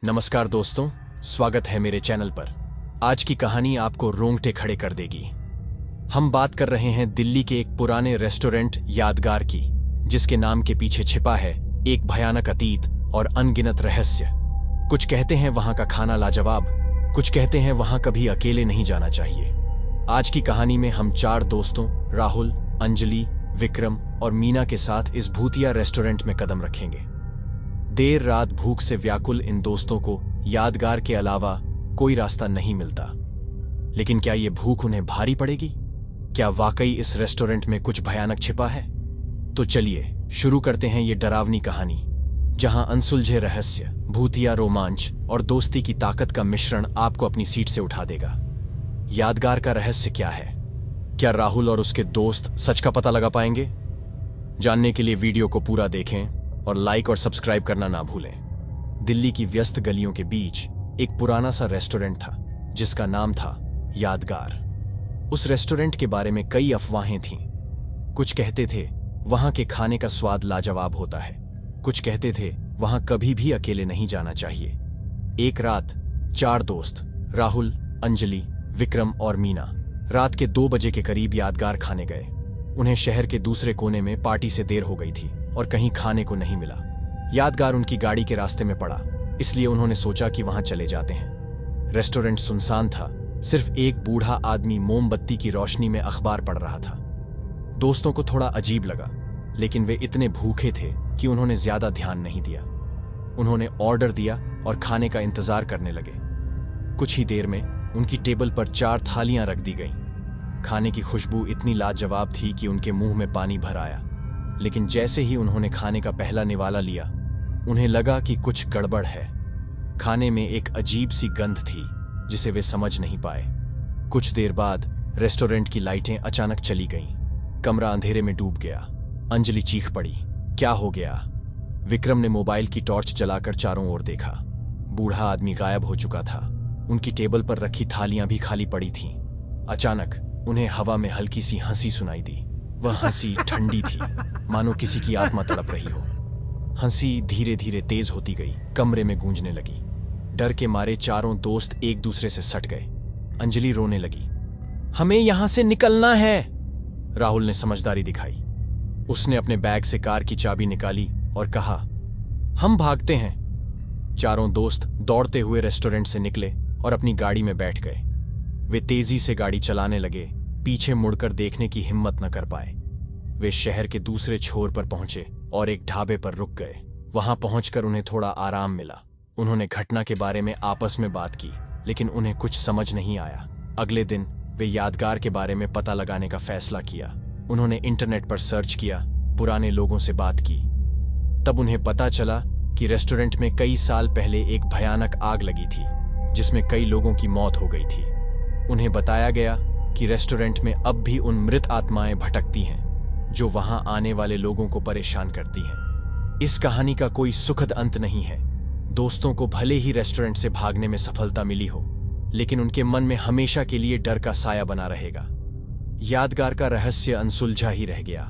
नमस्कार दोस्तों, स्वागत है मेरे चैनल पर। आज की कहानी आपको रोंगटे खड़े कर देगी। हम बात कर रहे हैं दिल्ली के एक पुराने रेस्टोरेंट यादगार की, जिसके नाम के पीछे छिपा है एक भयानक अतीत और अनगिनत रहस्य। कुछ कहते हैं वहां का खाना लाजवाब, कुछ कहते हैं वहां कभी अकेले नहीं जाना चाहिए। आज की कहानी में हम 4 दोस्तों राहुल, अंजलि, विक्रम और मीना के साथ इस भूतिया रेस्टोरेंट में कदम रखेंगे। देर रात भूख से व्याकुल इन दोस्तों को यादगार के अलावा कोई रास्ता नहीं मिलता। लेकिन क्या ये भूख उन्हें भारी पड़ेगी? क्या वाकई इस रेस्टोरेंट में कुछ भयानक छिपा है? तो चलिए शुरू करते हैं ये डरावनी कहानी, जहां अनसुलझे रहस्य, भूतिया रोमांच और दोस्ती की ताकत का मिश्रण आपको अपनी सीट से उठा देगा। यादगार का रहस्य क्या है? क्या राहुल और उसके दोस्त सच का पता लगा पाएंगे? जानने के लिए वीडियो को पूरा देखें और लाइक और सब्सक्राइब करना ना भूलें। दिल्ली की व्यस्त गलियों के बीच एक पुराना सा रेस्टोरेंट था, जिसका नाम था यादगार। उस रेस्टोरेंट के बारे में कई अफवाहें थीं। कुछ कहते थे वहां के खाने का स्वाद लाजवाब होता है, कुछ कहते थे वहां कभी भी अकेले नहीं जाना चाहिए। एक रात 4 दोस्त राहुल, अंजलि, विक्रम और मीना रात के 2 बजे के करीब यादगार खाने गए। उन्हें शहर के दूसरे कोने में पार्टी से देर हो गई थी और कहीं खाने को नहीं मिला। यादगार उनकी गाड़ी के रास्ते में पड़ा, इसलिए उन्होंने सोचा कि वहां चले जाते हैं। रेस्टोरेंट सुनसान था, सिर्फ एक बूढ़ा आदमी मोमबत्ती की रोशनी में अखबार पढ़ रहा था। दोस्तों को थोड़ा अजीब लगा, लेकिन वे इतने भूखे थे कि उन्होंने ज्यादा ध्यान नहीं दिया। उन्होंने ऑर्डर दिया और खाने का इंतजार करने लगे। कुछ ही देर में उनकी टेबल पर 4 थालियां रख दी गईं। खाने की खुशबू इतनी लाजवाब थी कि उनके मुंह में पानी भर आया। लेकिन जैसे ही उन्होंने खाने का पहला निवाला लिया, उन्हें लगा कि कुछ गड़बड़ है। खाने में एक अजीब सी गंध थी जिसे वे समझ नहीं पाए। कुछ देर बाद रेस्टोरेंट की लाइटें अचानक चली गईं। कमरा अंधेरे में डूब गया। अंजलि चीख पड़ी, क्या हो गया? विक्रम ने मोबाइल की टॉर्च जलाकर चारों ओर देखा। बूढ़ा आदमी गायब हो चुका था। उनकी टेबल पर रखी थालियां भी खाली पड़ी थीं। अचानक उन्हें हवा में हल्की सी हंसी सुनाई दी। वह हंसी ठंडी थी, मानो किसी की आत्मा तड़प रही हो। हंसी धीरे धीरे तेज होती गई, कमरे में गूंजने लगी। डर के मारे चारों दोस्त एक दूसरे से सट गए। अंजलि रोने लगी, हमें यहां से निकलना है। राहुल ने समझदारी दिखाई। उसने अपने बैग से कार की चाबी निकाली और कहा, हम भागते हैं। चारों दोस्त दौड़ते हुए रेस्टोरेंट से निकले और अपनी गाड़ी में बैठ गए। वे तेजी से गाड़ी चलाने लगे, पीछे मुड़कर देखने की हिम्मत न कर पाए। वे शहर के दूसरे छोर पर पहुंचे और एक ढाबे पर रुक गए। वहां पहुंचकर उन्हें थोड़ा आराम मिला। उन्होंने घटना के बारे में आपस में बात की, लेकिन उन्हें कुछ समझ नहीं आया। अगले दिन वे यादगार के बारे में पता लगाने का फैसला किया। उन्होंने इंटरनेट पर सर्च किया, पुराने लोगों से बात की। तब उन्हें पता चला कि रेस्टोरेंट में कई साल पहले एक भयानक आग लगी थी, जिसमें कई लोगों की मौत हो गई थी। उन्हें बताया गया कि रेस्टोरेंट में अब भी उन मृत आत्माएं भटकती हैं जो वहां आने वाले लोगों को परेशान करती हैं। इस कहानी का कोई सुखद अंत नहीं है। दोस्तों को भले ही रेस्टोरेंट से भागने में सफलता मिली हो, लेकिन उनके मन में हमेशा के लिए डर का साया बना रहेगा। यादगार का रहस्य अनसुलझा ही रह गया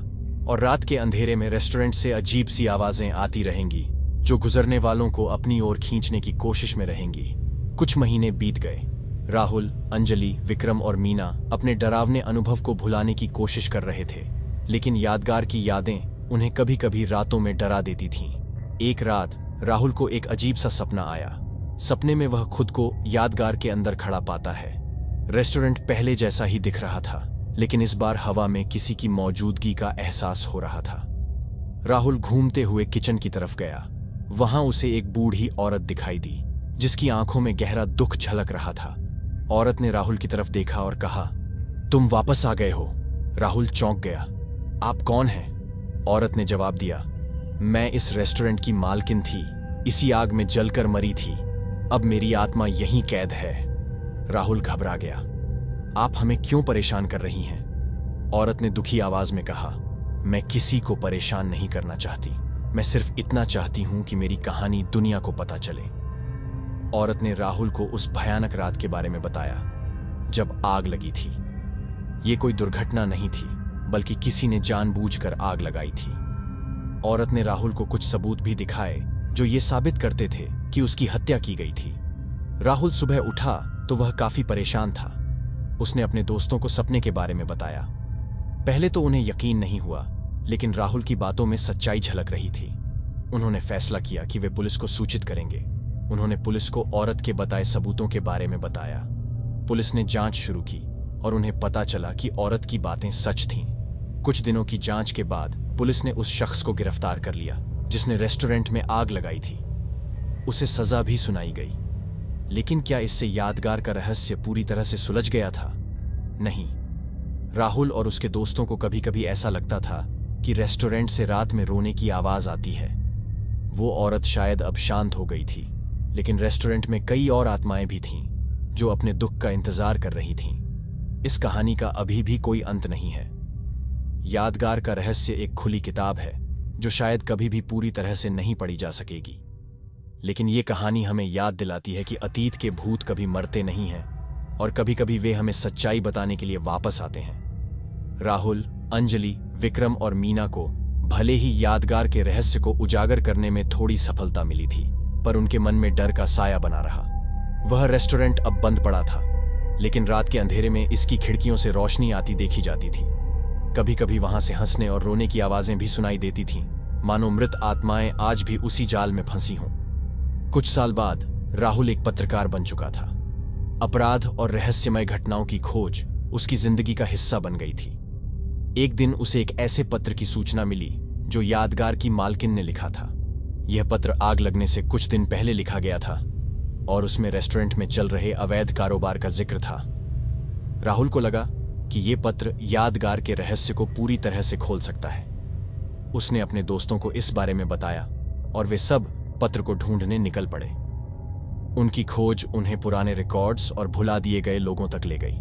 और रात के अंधेरे में रेस्टोरेंट से अजीब सी आवाजें आती रहेंगी, जो गुजरने वालों को अपनी ओर खींचने की कोशिश में रहेंगी। कुछ महीने बीत गए। राहुल, अंजलि, विक्रम और मीना अपने डरावने अनुभव को भुलाने की कोशिश कर रहे थे, लेकिन यादगार की यादें उन्हें कभी कभी रातों में डरा देती थीं। एक रात राहुल को एक अजीब सा सपना आया। सपने में वह खुद को यादगार के अंदर खड़ा पाता है। रेस्टोरेंट पहले जैसा ही दिख रहा था, लेकिन इस बार हवा में किसी की मौजूदगी का एहसास हो रहा था। राहुल घूमते हुए किचन की तरफ गया। वहां उसे एक बूढ़ी औरत दिखाई दी, जिसकी आंखों में गहरा दुख झलक रहा था। औरत ने राहुल की तरफ देखा और कहा, तुम वापस आ गए हो। राहुल चौंक गया। आप कौन हैं? औरत ने जवाब दिया, मैं इस रेस्टोरेंट की मालकिन थी, इसी आग में जलकर मरी थी। अब मेरी आत्मा यहीं कैद है। राहुल घबरा गया। आप हमें क्यों परेशान कर रही हैं? औरत ने दुखी आवाज में कहा, मैं किसी को परेशान नहीं करना चाहती। मैं सिर्फ इतना चाहती हूं कि मेरी कहानी दुनिया को पता चले। औरत ने राहुल को उस भयानक रात के बारे में बताया जब आग लगी थी। ये कोई दुर्घटना नहीं थी, बल्कि किसी ने जानबूझकर आग लगाई थी। औरत ने राहुल को कुछ सबूत भी दिखाए जो ये साबित करते थे कि उसकी हत्या की गई थी। राहुल सुबह उठा तो वह काफी परेशान था। उसने अपने दोस्तों को सपने के बारे में बताया। पहले तो उन्हें यकीन नहीं हुआ, लेकिन राहुल की बातों में सच्चाई झलक रही थी। उन्होंने फैसला किया कि वे पुलिस को सूचित करेंगे। उन्होंने पुलिस को औरत के बताए सबूतों के बारे में बताया। पुलिस ने जांच शुरू की और उन्हें पता चला कि औरत की बातें सच थीं। कुछ दिनों की जांच के बाद पुलिस ने उस शख्स को गिरफ्तार कर लिया जिसने रेस्टोरेंट में आग लगाई थी। उसे सजा भी सुनाई गई। लेकिन क्या इससे यादगार का रहस्य पूरी तरह से सुलझ गया था? नहीं। राहुल और उसके दोस्तों को कभी कभी ऐसा लगता था कि रेस्टोरेंट से रात में रोने की आवाज आती है। वो औरत शायद अब शांत हो गई थी, लेकिन रेस्टोरेंट में कई और आत्माएं भी थीं जो अपने दुख का इंतजार कर रही थीं। इस कहानी का अभी भी कोई अंत नहीं है। यादगार का रहस्य एक खुली किताब है जो शायद कभी भी पूरी तरह से नहीं पढ़ी जा सकेगी। लेकिन ये कहानी हमें याद दिलाती है कि अतीत के भूत कभी मरते नहीं हैं और कभी कभी वे हमें सच्चाई बताने के लिए वापस आते हैं। राहुल, अंजलि, विक्रम और मीना को भले ही यादगार के रहस्य को उजागर करने में थोड़ी सफलता मिली थी, पर उनके मन में डर का साया बना रहा। वह रेस्टोरेंट अब बंद पड़ा था, लेकिन रात के अंधेरे में इसकी खिड़कियों से रोशनी आती देखी जाती थी। कभी कभी वहां से हंसने और रोने की आवाजें भी सुनाई देती थीं, मानो मृत आत्माएं आज भी उसी जाल में फंसी हों। कुछ साल बाद राहुल एक पत्रकार बन चुका था। अपराध और रहस्यमय घटनाओं की खोज उसकी जिंदगी का हिस्सा बन गई थी। एक दिन उसे एक ऐसे पत्र की सूचना मिली जो यादगार की मालकिन ने लिखा था। यह पत्र आग लगने से कुछ दिन पहले लिखा गया था और उसमें रेस्टोरेंट में चल रहे अवैध कारोबार का जिक्र था। राहुल को लगा कि यह पत्र यादगार के रहस्य को पूरी तरह से खोल सकता है। उसने अपने दोस्तों को इस बारे में बताया और वे सब पत्र को ढूंढने निकल पड़े। उनकी खोज उन्हें पुराने रिकॉर्ड्स और भुला दिए गए लोगों तक ले गई।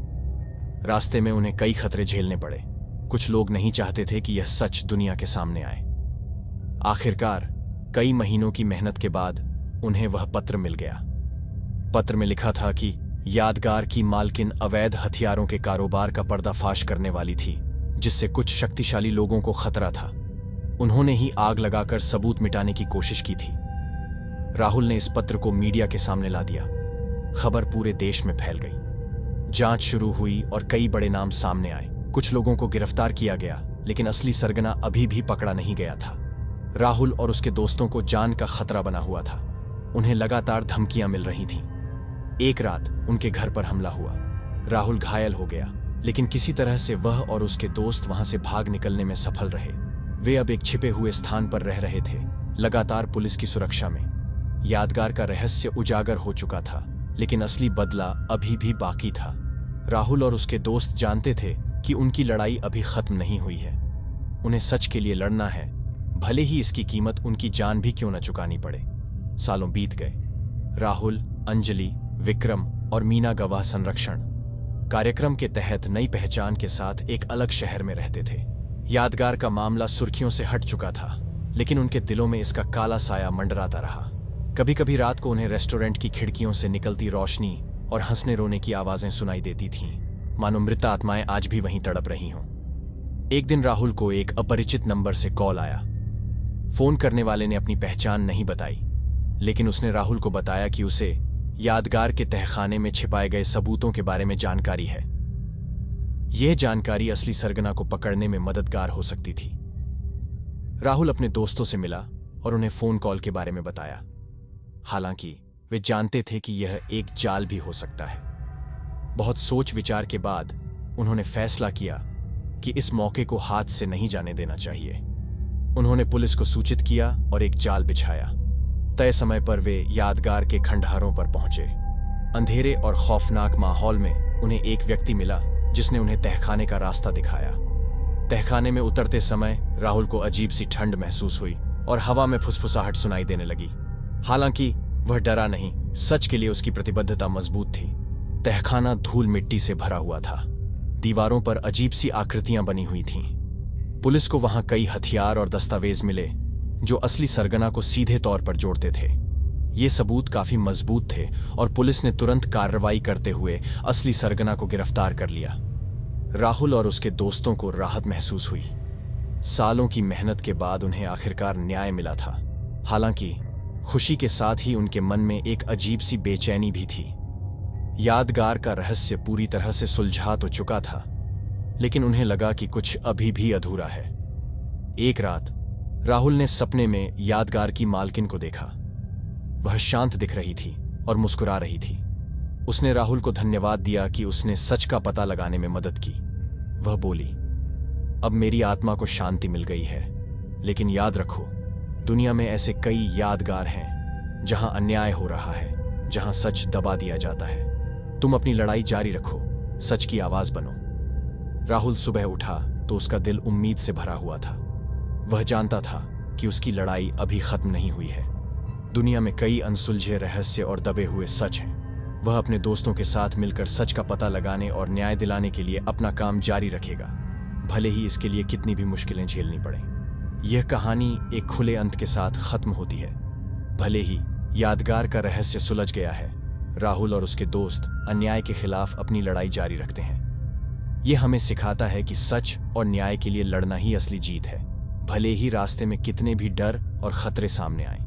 रास्ते में उन्हें कई खतरे झेलने पड़े। कुछ लोग नहीं चाहते थे कि यह सच दुनिया के सामने आए। आखिरकार कई महीनों की मेहनत के बाद उन्हें वह पत्र मिल गया। पत्र में लिखा था कि यादगार की मालकिन अवैध हथियारों के कारोबार का पर्दाफाश करने वाली थी, जिससे कुछ शक्तिशाली लोगों को खतरा था। उन्होंने ही आग लगाकर सबूत मिटाने की कोशिश की थी। राहुल ने इस पत्र को मीडिया के सामने ला दिया। खबर पूरे देश में फैल गई। जांच शुरू हुई और कई बड़े नाम सामने आए। कुछ लोगों को गिरफ्तार किया गया, लेकिन असली सरगना अभी भी पकड़ा नहीं गया था। राहुल और उसके दोस्तों को जान का खतरा बना हुआ था। उन्हें लगातार धमकियां मिल रही थीं। एक रात उनके घर पर हमला हुआ। राहुल घायल हो गया, लेकिन किसी तरह से वह और उसके दोस्त वहां से भाग निकलने में सफल रहे। वे अब एक छिपे हुए स्थान पर रह रहे थे, लगातार पुलिस की सुरक्षा में। यादगार का रहस्य उजागर हो चुका था, लेकिन असली बदला अभी भी बाकी था। राहुल और उसके दोस्त जानते थे कि उनकी लड़ाई अभी खत्म नहीं हुई है। उन्हें सच के लिए लड़ना है, भले ही इसकी कीमत उनकी जान भी क्यों न चुकानी पड़े। सालों बीत गए। राहुल, अंजलि, विक्रम और मीना गवाह संरक्षण कार्यक्रम के तहत नई पहचान के साथ एक अलग शहर में रहते थे। यादगार का मामला सुर्खियों से हट चुका था, लेकिन उनके दिलों में इसका काला साया मंडराता रहा। कभी कभी रात को उन्हें रेस्टोरेंट की खिड़कियों से निकलती रोशनी और हंसने रोने की आवाजें सुनाई देती थीं, मानो मृत आत्माएं आज भी वहीं तड़प रही हों। एक दिन राहुल को एक अपरिचित नंबर से कॉल आया। फोन करने वाले ने अपनी पहचान नहीं बताई, लेकिन उसने राहुल को बताया कि उसे यादगार के तहखाने में छिपाए गए सबूतों के बारे में जानकारी है। यह जानकारी असली सरगना को पकड़ने में मददगार हो सकती थी। राहुल अपने दोस्तों से मिला और उन्हें फोन कॉल के बारे में बताया। हालांकि वे जानते थे कि यह एक जाल भी हो सकता है। बहुत सोच विचार के बाद उन्होंने फैसला किया कि इस मौके को हाथ से नहीं जाने देना चाहिए। उन्होंने पुलिस को सूचित किया और एक जाल बिछाया। तय समय पर वे यादगार के खंडहरों पर पहुंचे। अंधेरे और खौफनाक माहौल में उन्हें एक व्यक्ति मिला जिसने उन्हें तहखाने का रास्ता दिखाया। तहखाने में उतरते समय राहुल को अजीब सी ठंड महसूस हुई और हवा में फुसफुसाहट सुनाई देने लगी। हालांकि वह डरा नहीं, सच के लिए उसकी प्रतिबद्धता मजबूत थी। तहखाना धूल मिट्टी से भरा हुआ था। दीवारों पर अजीब सी आकृतियां बनी हुई थीं। पुलिस को वहां कई हथियार और दस्तावेज मिले जो असली सरगना को सीधे तौर पर जोड़ते थे। ये सबूत काफी मजबूत थे और पुलिस ने तुरंत कार्रवाई करते हुए असली सरगना को गिरफ्तार कर लिया। राहुल और उसके दोस्तों को राहत महसूस हुई। सालों की मेहनत के बाद उन्हें आखिरकार न्याय मिला था। हालांकि खुशी के साथ ही उनके मन में एक अजीब सी बेचैनी भी थी। यादगार का रहस्य पूरी तरह से सुलझा तो चुका था, लेकिन उन्हें लगा कि कुछ अभी भी अधूरा है। एक रात राहुल ने सपने में यादगार की मालकिन को देखा। वह शांत दिख रही थी और मुस्कुरा रही थी। उसने राहुल को धन्यवाद दिया कि उसने सच का पता लगाने में मदद की। वह बोली, अब मेरी आत्मा को शांति मिल गई है, लेकिन याद रखो, दुनिया में ऐसे कई यादगार हैं जहां अन्याय हो रहा है, जहां सच दबा दिया जाता है। तुम अपनी लड़ाई जारी रखो, सच की आवाज बनो। राहुल सुबह उठा तो उसका दिल उम्मीद से भरा हुआ था। वह जानता था कि उसकी लड़ाई अभी खत्म नहीं हुई है। दुनिया में कई अनसुलझे रहस्य और दबे हुए सच हैं। वह अपने दोस्तों के साथ मिलकर सच का पता लगाने और न्याय दिलाने के लिए अपना काम जारी रखेगा, भले ही इसके लिए कितनी भी मुश्किलें झेलनी पड़े। यह कहानी एक खुले अंत के साथ खत्म होती है। भले ही यादगार का रहस्य सुलझ गया है, राहुल और उसके दोस्त अन्याय के खिलाफ अपनी लड़ाई जारी रखते हैं। यह हमें सिखाता है कि सच और न्याय के लिए लड़ना ही असली जीत है, भले ही रास्ते में कितने भी डर और खतरे सामने आए।